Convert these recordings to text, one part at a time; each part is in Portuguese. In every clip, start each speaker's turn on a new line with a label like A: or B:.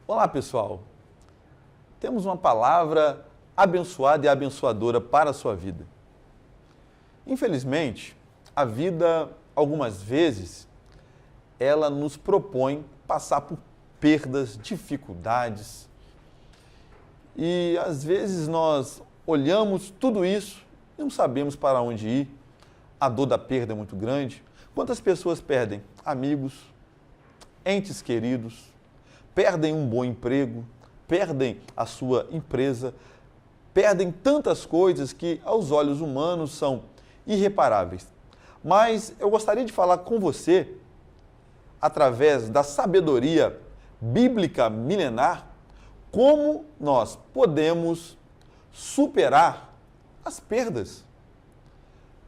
A: Olá, pessoal. Temos uma palavra abençoada e abençoadora para a sua vida. Infelizmente, a vida, algumas vezes, ela nos propõe passar por perdas, dificuldades. E, às vezes, nós olhamos tudo isso e não sabemos para onde ir. A dor da perda é muito grande. Quantas pessoas perdem amigos, entes queridos, perdem um bom emprego, perdem a sua empresa, perdem tantas coisas que aos olhos humanos são irreparáveis. Mas eu gostaria de falar com você, através da sabedoria bíblica milenar, como nós podemos superar as perdas.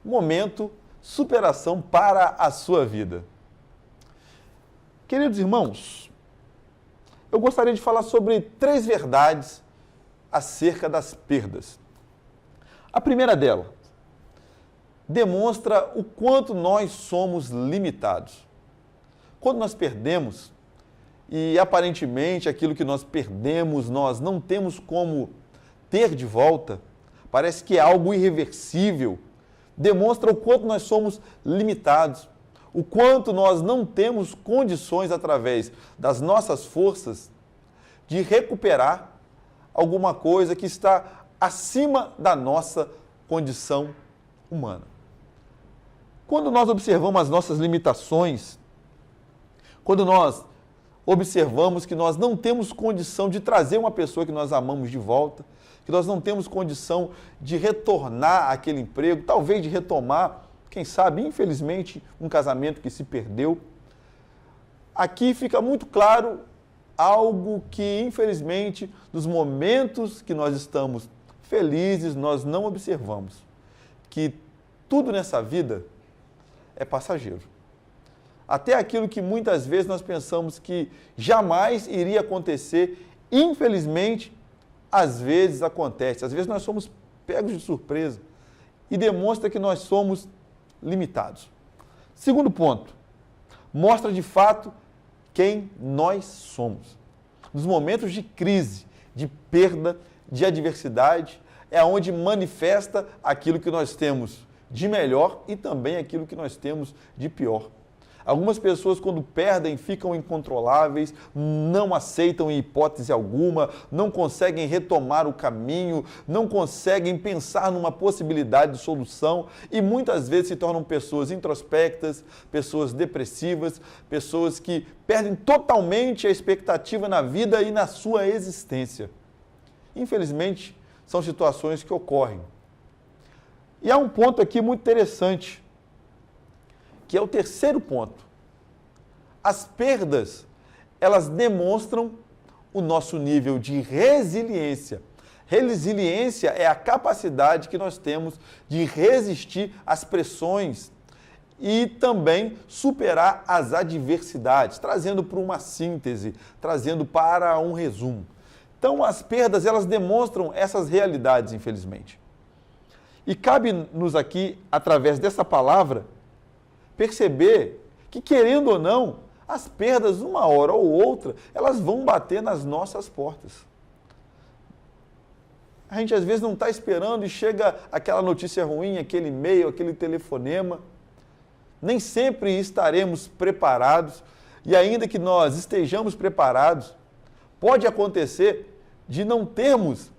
A: Momento, superação para a sua vida. Queridos irmãos, eu gostaria de falar sobre 3 verdades acerca das perdas. A primeira dela demonstra o quanto nós somos limitados. Quando nós perdemos, e aparentemente aquilo que nós perdemos nós não temos como ter de volta, parece que é algo irreversível, demonstra o quanto nós somos limitados. O quanto nós não temos condições, através das nossas forças, de recuperar alguma coisa que está acima da nossa condição humana. Quando nós observamos as nossas limitações, quando nós observamos que nós não temos condição de trazer uma pessoa que nós amamos de volta, que nós não temos condição de retornar àquele emprego, talvez de retomar, quem sabe, infelizmente, um casamento que se perdeu. Aqui fica muito claro algo que, infelizmente, nos momentos que nós estamos felizes, nós não observamos. Que tudo nessa vida é passageiro. Até aquilo que muitas vezes nós pensamos que jamais iria acontecer, infelizmente, às vezes acontece. Às vezes nós somos pegos de surpresa e demonstra que nós somos limitados. Segundo ponto, mostra de fato quem nós somos. Nos momentos de crise, de perda, de adversidade, é onde manifesta aquilo que nós temos de melhor e também aquilo que nós temos de pior. Algumas pessoas, quando perdem, ficam incontroláveis, não aceitam em hipótese alguma, não conseguem retomar o caminho, não conseguem pensar numa possibilidade de solução e muitas vezes se tornam pessoas introspectas, pessoas depressivas, pessoas que perdem totalmente a expectativa na vida e na sua existência. Infelizmente, são situações que ocorrem. E há um ponto aqui muito interessante, que é o terceiro ponto. As perdas, elas demonstram o nosso nível de resiliência. Resiliência é a capacidade que nós temos de resistir às pressões e também superar as adversidades, trazendo para uma síntese, trazendo para um resumo. Então, as perdas, elas demonstram essas realidades, infelizmente. E cabe-nos aqui, através dessa palavra, perceber que, querendo ou não, as perdas, uma hora ou outra, elas vão bater nas nossas portas. A gente às vezes não está esperando e chega aquela notícia ruim, aquele e-mail, aquele telefonema. Nem sempre estaremos preparados e ainda que nós estejamos preparados, pode acontecer de não termos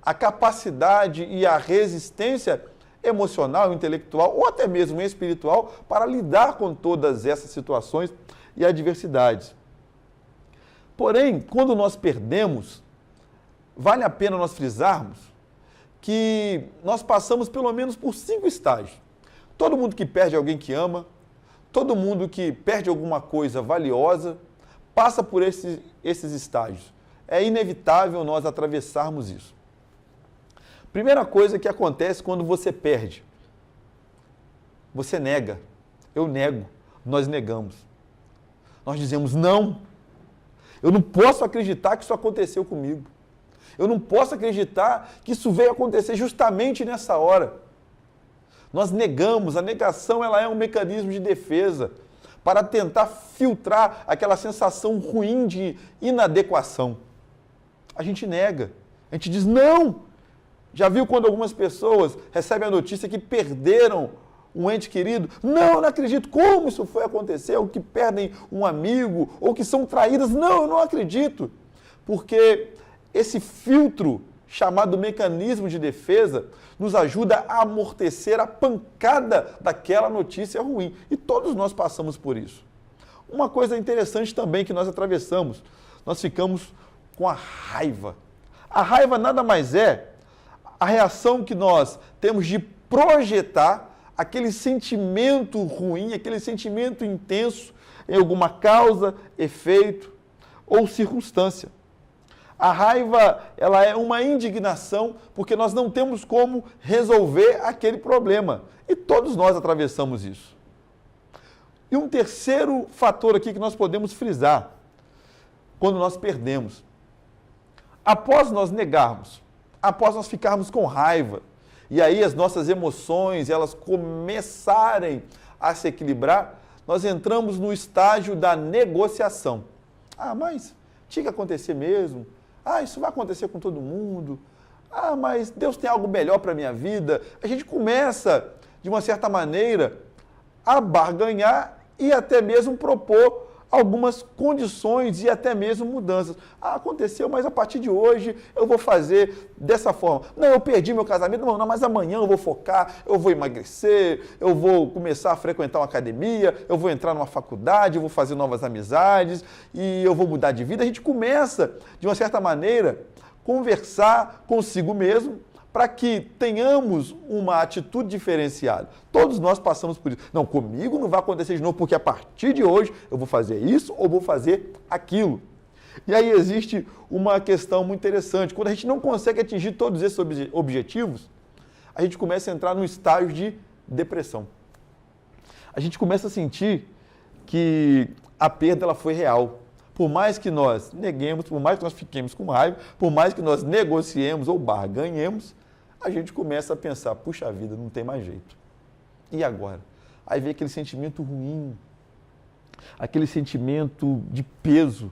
A: a capacidade e a resistência emocional, intelectual ou até mesmo espiritual para lidar com todas essas situações e adversidades. Porém, quando nós perdemos, vale a pena nós frisarmos que nós passamos pelo menos por 5 estágios. Todo mundo que perde alguém que ama, todo mundo que perde alguma coisa valiosa, passa por esses estágios. É inevitável nós atravessarmos isso. Primeira coisa que acontece quando você perde. Você nega. Eu nego. Nós negamos. Nós dizemos, não. Eu não posso acreditar que isso aconteceu comigo. Eu não posso acreditar que isso veio acontecer justamente nessa hora. Nós negamos. A negação, ela é um mecanismo de defesa para tentar filtrar aquela sensação ruim de inadequação. a gente nega. A gente diz não. Já viu quando algumas pessoas recebem a notícia que perderam um ente querido? Não, não acredito. Como isso foi acontecer? Ou que perdem um amigo, ou que são traídas? Não, eu não acredito. Porque esse filtro chamado mecanismo de defesa nos ajuda a amortecer a pancada daquela notícia ruim. E todos nós passamos por isso. Uma coisa interessante também que nós atravessamos, nós ficamos com a raiva. A raiva nada mais é a reação que nós temos de projetar aquele sentimento ruim, aquele sentimento intenso em alguma causa, efeito ou circunstância. A raiva, ela é uma indignação porque nós não temos como resolver aquele problema. E todos nós atravessamos isso. E um terceiro fator aqui que nós podemos frisar, quando nós perdemos. Após nós negarmos, após nós ficarmos com raiva, e aí as nossas emoções, elas começarem a se equilibrar, nós entramos no estágio da negociação. Ah, mas tinha que acontecer mesmo. Ah, isso vai acontecer com todo mundo. Ah, mas Deus tem algo melhor para a minha vida. A gente começa, de uma certa maneira, a barganhar e até mesmo propor algumas condições e até mesmo mudanças. Ah, aconteceu, mas a partir de hoje eu vou fazer dessa forma. Não, eu perdi meu casamento, não, mas amanhã eu vou focar, eu vou emagrecer, eu vou começar a frequentar uma academia, eu vou entrar numa faculdade, eu vou fazer novas amizades e eu vou mudar de vida. A gente começa, de uma certa maneira, conversar consigo mesmo para que tenhamos uma atitude diferenciada. Todos nós passamos por isso. Não, comigo não vai acontecer de novo, porque a partir de hoje eu vou fazer isso ou vou fazer aquilo. E aí existe uma questão muito interessante. Quando a gente não consegue atingir todos esses objetivos, a gente começa a entrar num estágio de depressão. A gente começa a sentir que a perda ela foi real. Por mais que nós neguemos, por mais que nós fiquemos com raiva, por mais que nós negociemos ou barganhemos, a gente começa a pensar, puxa vida, não tem mais jeito. E agora? Aí vem aquele sentimento ruim, aquele sentimento de peso,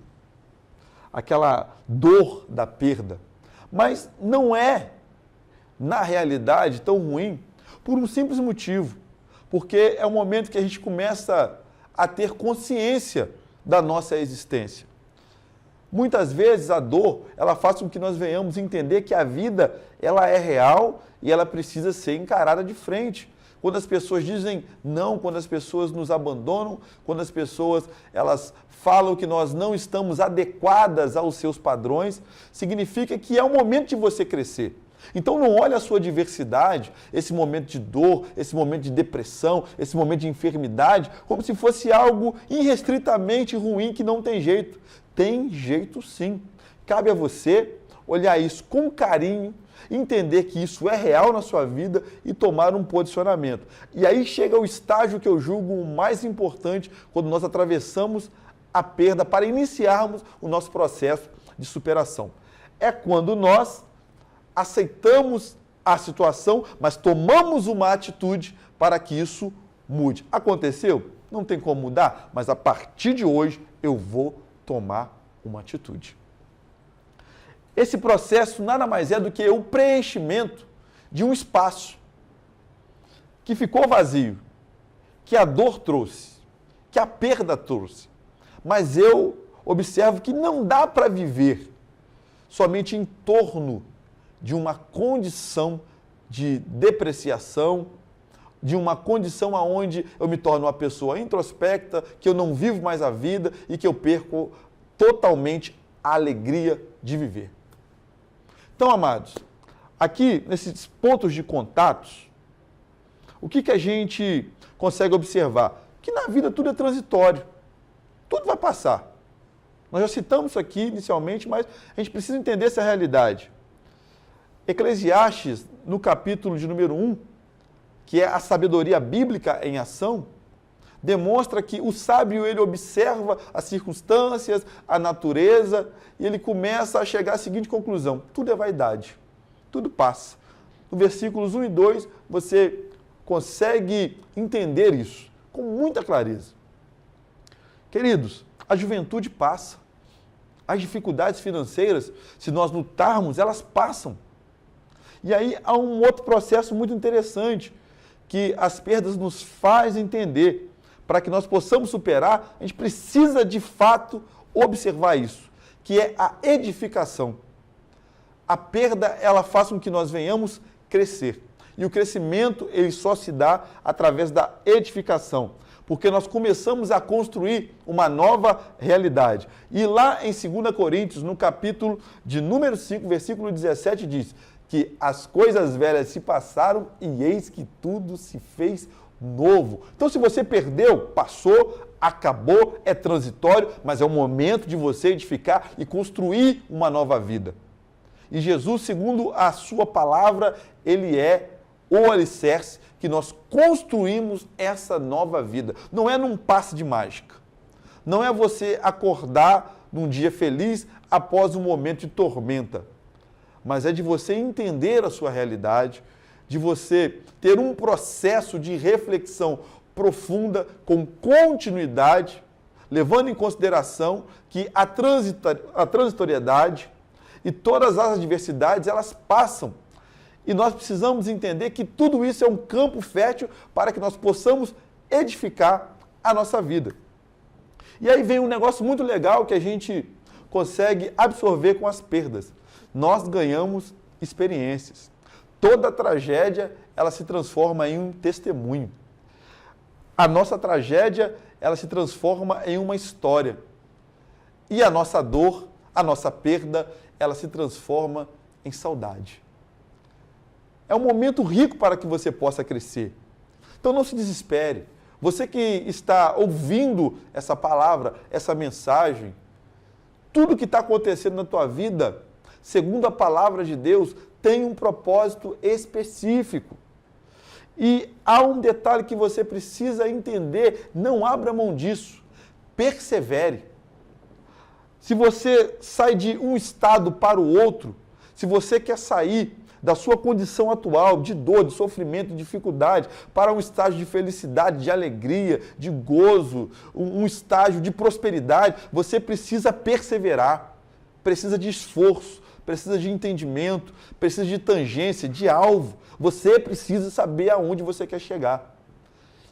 A: aquela dor da perda. Mas não é, na realidade, tão ruim por um simples motivo. Porque é o momento que a gente começa a ter consciência da nossa existência. Muitas vezes a dor, ela faz com que nós venhamos entender que a vida, ela é real e ela precisa ser encarada de frente. Quando as pessoas dizem não, quando as pessoas nos abandonam, quando as pessoas elas falam que nós não estamos adequadas aos seus padrões, significa que é o momento de você crescer. Então não olhe a sua diversidade, esse momento de dor, esse momento de depressão, esse momento de enfermidade, como se fosse algo irrestritamente ruim que não tem jeito. Tem jeito sim. Cabe a você olhar isso com carinho, entender que isso é real na sua vida e tomar um posicionamento. E aí chega o estágio que eu julgo o mais importante quando nós atravessamos a perda para iniciarmos o nosso processo de superação. É quando nós aceitamos a situação, mas tomamos uma atitude para que isso mude. Aconteceu? Não tem como mudar, mas a partir de hoje eu vou tomar uma atitude. Esse processo nada mais é do que o preenchimento de um espaço que ficou vazio, que a dor trouxe, que a perda trouxe. Mas eu observo que não dá para viver somente em torno de uma condição de depreciação, de uma condição onde eu me torno uma pessoa introspecta, que eu não vivo mais a vida e que eu perco totalmente a alegria de viver. Então, amados, aqui nesses pontos de contatos, o que a gente consegue observar? Que na vida tudo é transitório, tudo vai passar. Nós já citamos isso aqui inicialmente, mas a gente precisa entender essa realidade. Eclesiastes, no capítulo de número 1, que é a sabedoria bíblica em ação, demonstra que o sábio ele observa as circunstâncias, a natureza, e ele começa a chegar à seguinte conclusão: tudo é vaidade, tudo passa. No versículos 1 e 2, você consegue entender isso com muita clareza. Queridos, a juventude passa, As dificuldades financeiras, se nós lutarmos, elas passam. E aí há um outro processo muito interessante, que as perdas nos faz entender. Para que nós possamos superar, a gente precisa de fato observar isso, que é a edificação. A perda, ela faz com que nós venhamos crescer. E o crescimento, ele só se dá através da edificação, porque nós começamos a construir uma nova realidade. E lá em 2 Coríntios, no capítulo de número 5, versículo 17, diz que as coisas velhas se passaram e eis que tudo se fez novo. Então, se você perdeu, passou, acabou, é transitório, mas é o momento de você edificar e construir uma nova vida. E Jesus, segundo a sua palavra, ele é o alicerce que nós construímos essa nova vida. Não é num passe de mágica. Não é você acordar num dia feliz após um momento de tormenta. Mas é de você entender a sua realidade, de você ter um processo de reflexão profunda, com continuidade, levando em consideração que a transitoriedade e todas as adversidades, elas passam. E nós precisamos entender que tudo isso é um campo fértil para que nós possamos edificar a nossa vida. E aí vem um negócio muito legal que a gente consegue absorver com as perdas. Nós ganhamos experiências. Toda tragédia, ela se transforma em um testemunho. A nossa tragédia, ela se transforma em uma história. E a nossa dor, a nossa perda, ela se transforma em saudade. É um momento rico para que você possa crescer. Então não se desespere. Você que está ouvindo essa palavra, essa mensagem, tudo que está acontecendo na tua vida, segundo a palavra de Deus, tem um propósito específico. E há um detalhe que você precisa entender, não abra mão disso, persevere. Se você sai de um estado para o outro, se você quer sair da sua condição atual, de dor, de sofrimento, de dificuldade, para um estágio de felicidade, de alegria, de gozo, um estágio de prosperidade, você precisa perseverar, precisa de esforço, precisa de entendimento, precisa de tangência, de alvo. Você precisa saber aonde você quer chegar.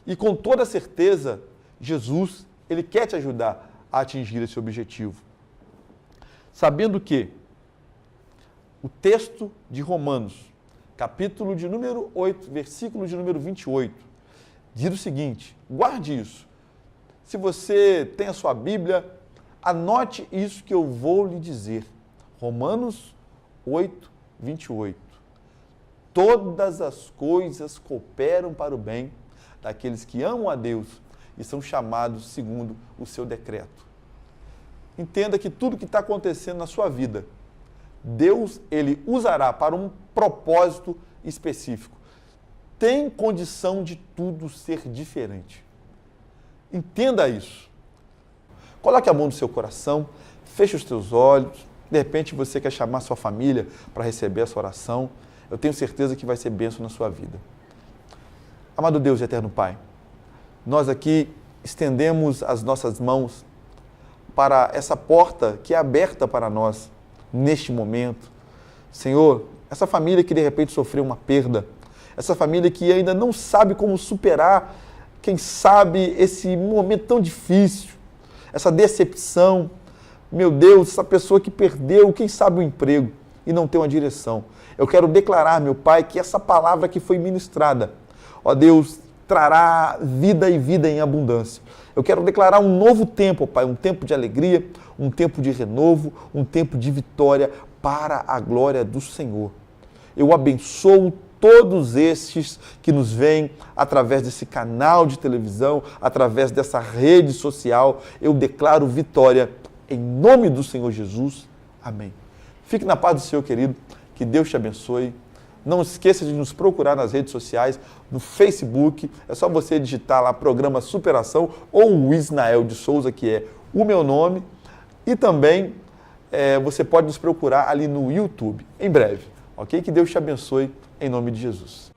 A: E com toda certeza, Jesus, ele quer te ajudar a atingir esse objetivo. Sabendo que o texto de Romanos, capítulo de número 8, versículo de número 28, diz o seguinte, guarde isso. Se você tem a sua Bíblia, anote isso que eu vou lhe dizer. Romanos 8, 28. Todas as coisas cooperam para o bem daqueles que amam a Deus e são chamados segundo o seu decreto. Entenda que tudo que está acontecendo na sua vida, Deus, ele usará para um propósito específico. Tem condição de tudo ser diferente. Entenda isso. Coloque a mão no seu coração, feche os teus olhos. De repente você quer chamar sua família para receber essa oração. Eu tenho certeza que vai ser bênção na sua vida. Amado Deus e eterno Pai, nós aqui estendemos as nossas mãos para essa porta que é aberta para nós neste momento. Senhor, essa família que de repente sofreu uma perda, essa família que ainda não sabe como superar, quem sabe, esse momento tão difícil, essa decepção, meu Deus, essa pessoa que perdeu, quem sabe, o emprego e não tem uma direção. Eu quero declarar, meu Pai, que essa palavra que foi ministrada, ó Deus, trará vida e vida em abundância. Eu quero declarar um novo tempo, Pai, um tempo de alegria, um tempo de renovo, um tempo de vitória para a glória do Senhor. Eu abençoo todos estes que nos veem através desse canal de televisão, através dessa rede social. Eu declaro vitória em nome do Senhor Jesus. Amém. Fique na paz do Senhor, querido. Que Deus te abençoe. Não esqueça de nos procurar nas redes sociais, no Facebook. É só você digitar lá Programa Superação ou o Isnael de Souza, que é o meu nome. E também você pode nos procurar ali no YouTube, em breve. Ok? Que Deus te abençoe em nome de Jesus.